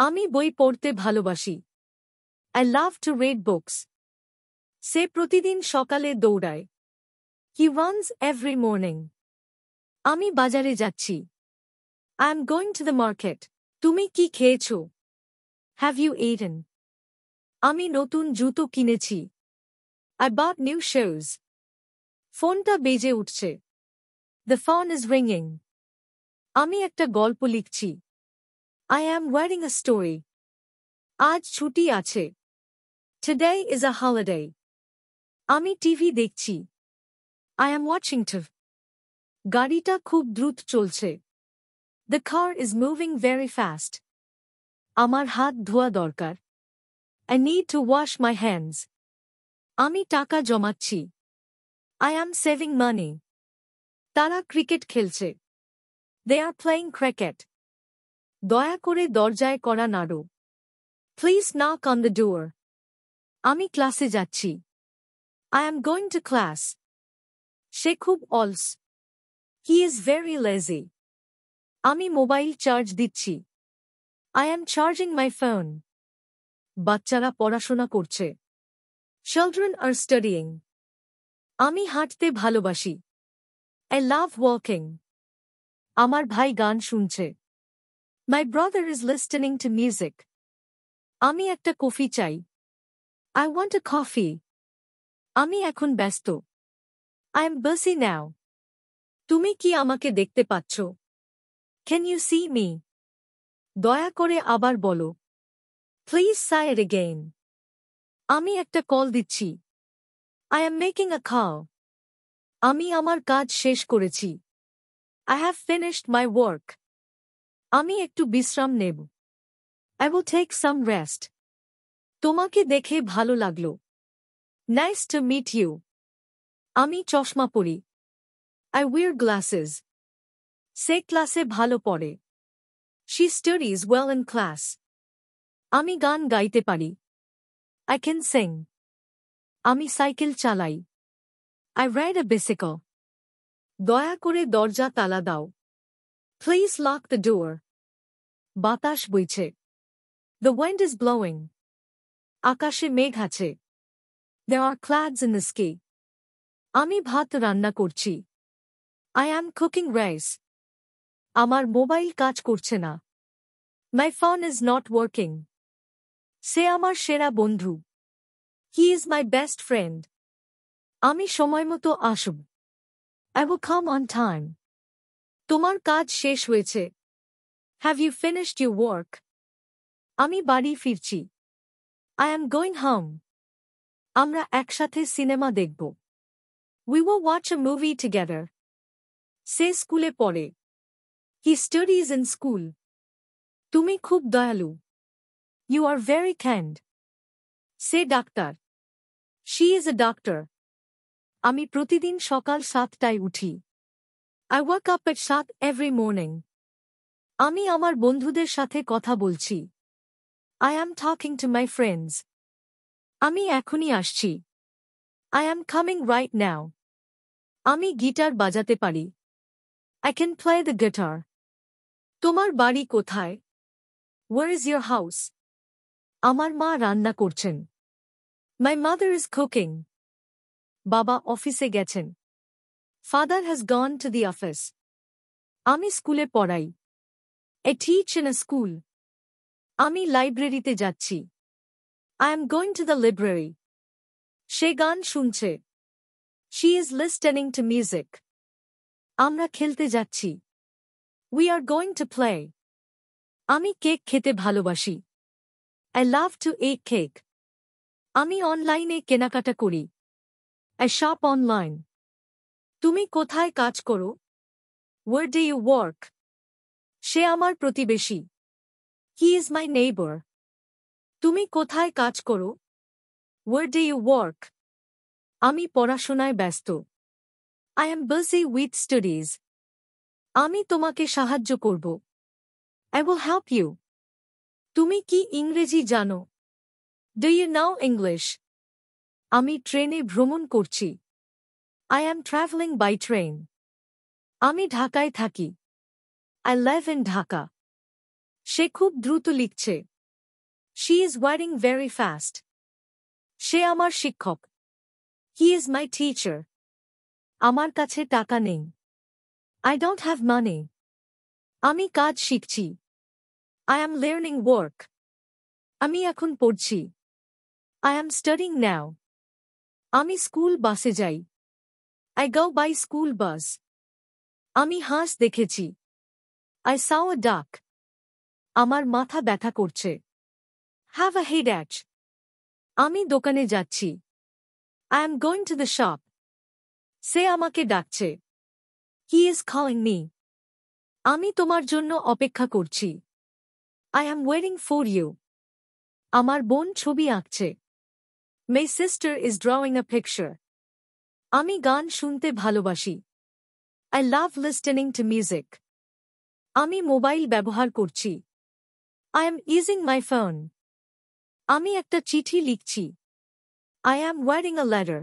আমি বই পড়তে ভালোবাসি। I love to read books. সে প্রতিদিন সকালে দৌড়ায়। He runs every morning. আমি বাজারে যাচ্ছি। I am going to the market. তুমি কি খেয়েছো? Have you eaten? আমি নতুন জুতো কিনেছি। I bought new shoes. ফোনটা বেজে উঠছে। The phone is ringing. আমি একটা গল্প লিখছি। I am writing a story. আজ ছুটি আছে। Today is a holiday. আমি টিভি দেখছি। I am watching TV. গাড়িটা খুব দ্রুত চলছে। The car is moving very fast. আমার হাত ধোয়া দরকার। I need to wash my hands. আমি টাকা জমাচ্ছি। I am saving money. তারা ক্রিকেট খেলছে। They are playing cricket. দয়া করে দরজায় কড়া নাড়ো। Please knock on the door. আমি ক্লাসে যাচ্ছি। I am going to class. সে খুব অলস। He is very lazy. আমি মোবাইল চার্জ দিচ্ছি। I am charging my phone. বাচ্চারা পড়াশোনা করছে। Children are studying. আমি হাঁটতে ভালোবাসি। I love walking. আমার ভাই গান শুনছে। My brother is listening to music. আমি একটা কফি চাই। I want a coffee. আমি এখন ব্যস্ত। I am busy now. তুমি কি আমাকে দেখতে পাচ্ছ? Can you see me? দয়া করে আবার বলো। Please say it again. আমি একটা কল দিচ্ছি। I am making a call. আমি আমার কাজ শেষ করেছি। I have finished my work. আমি একটু বিশ্রাম নেব। I will take some rest. তোমাকে দেখে ভালো লাগলো। Nice to meet you. আমি চশমা পরি। I wear glasses. সে ক্লাসে ভালো পড়ে। She studies well in class. আমি গান গাইতে পারি। I can sing. আমি সাইকেল চালাই। I ride a bicycle. দয়া করে দরজা তালা দাও। Please lock the door. বাতাস বইছে। The wind is blowing. আকাশে মেঘ আছে। There are clouds in the sky. আমি ভাত রান্না করছি। I am cooking rice. আমার মোবাইল কাজ করছে না। My phone is not working. সে আমার সেরা বন্ধু। He is my best friend. আমি সময়মতো আসব। I will come on time. তোমার কাজ শেষ হয়েছে। Have you finished your work? আমি বাড়ি ফিরছি। I am going home. আমরা একসাথে সিনেমা দেখব। We will watch a movie together. সে স্কুলে পড়ে। He studies in school. তুমি খুব দয়ালু। You are very kind. Say doctor. She is a doctor. আমি প্রতিদিন সকাল 7টায় উঠি। I wake up at 7 every morning. আমি আমার বন্ধুদের সাথে কথা বলছি। I am talking to my friends. আমি এখনই আসছি। I am coming right now. আমি গিটার বাজাতে পারি। I can play the guitar. তোমার বাড়ি কোথায়? Where is your house? আমার মা রান্না করছেন। My mother is cooking. বাবা অফিসে গেছেন। Father has gone to the office. আমি স্কুলে পড়াই। I teach in a school. আমি লাইব্রেরিতে যাচ্ছি। I am going to the library. সে গান শুনছে। She is listening to music. আমরা খেলতে যাচ্ছি। We are going to play. আমি কেক খেতে ভালোবাসি। I love to eat cake. আমি অনলাইনে কেনাকাটা করি। I shop online. তুমি কোথায় কাজ করো? Where do you work? সে আমার প্রতিবেশী। He is my neighbor. তুমি কোথায় কাজ করো? Where do you work? আমি পড়াশোনায় ব্যস্ত। I am busy with studies. আমি তোমাকে সাহায্য করব। I will help you. তুমি কি ইংরেজি জানো? Do you know English? আমি ট্রেনে ভ্রমণ করছি। I am traveling by train. আমি ঢাকায় থাকি। I live in Dhaka. সে খুব দ্রুত লিখছে। She is writing very fast. সে আমার শিক্ষক. He is my teacher. আমার কাছে টাকা নেই. I don't have money. আমি কাজ শিখছি. I am learning work. আমি এখন পড়ছি. I am studying now. আমি স্কুল বাসে যাই. I go by school bus. আমি হাঁস দেখেছি. I saw a duck. আমার মাথা ব্যথা করছে. Have a headache. আমি দোকানে যাচ্ছি. I am going to the shop. সে আমাকে ডাকছে. He is calling me. আমি তোমার জন্য অপেক্ষা করছি. I am waiting for you. আমার বোন ছবি আঁকছে. My sister is drawing a picture. আমি গান শুনতে ভালোবাসি. I love listening to music. আমি মোবাইল ব্যবহার করছি. I am using my phone. আমি একটা চিঠি লিখছি. I am writing a letter.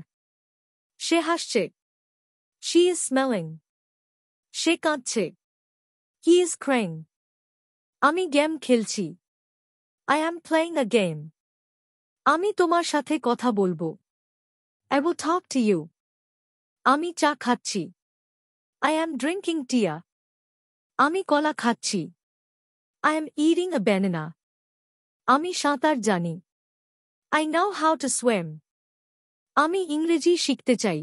সে হাসছে. She is smiling. সে কাঁদছে. He is crying. আমি গেম খেলছি. I am playing a game. আমি তোমার সাথে কথা বলবো. I will talk to you. আমি চা খাচ্ছি. I am drinking tea. আমি কলা খাচ্ছি. I am eating a banana. আমি সাঁতার জানি. I know how to swim. আমি ইংরেজি শিখতে চাই.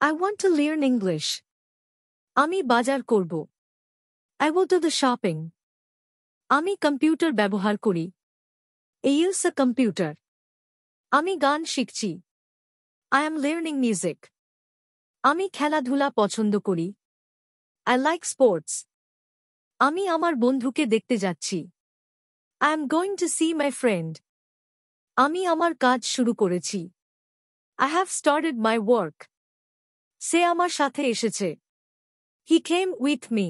I want to learn English. আমি বাজার করব. I will do the shopping. আমি কম্পিউটার ব্যবহার করি. I use a computer. আমি গান শিখছি. I am learning music. আমি খেলাধুলা পছন্দ করি. I like sports. আমি আমার বন্ধুকে দেখতে যাচ্ছি. I am going to see my friend. আমি আমার কাজ শুরু করেছি. I have started my work. সে আমার সাথে এসেছে. He came with me.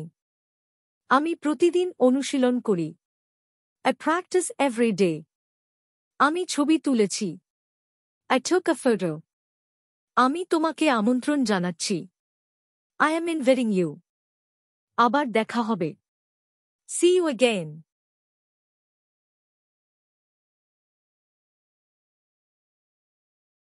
আমি প্রতিদিন অনুশীলন করি. I practice every day. আমি ছবি তুলেছি. I took a photo. আমি তোমাকে আমন্ত্রণ জানাচ্ছি. I am inviting you. আবার দেখা হবে. See you again.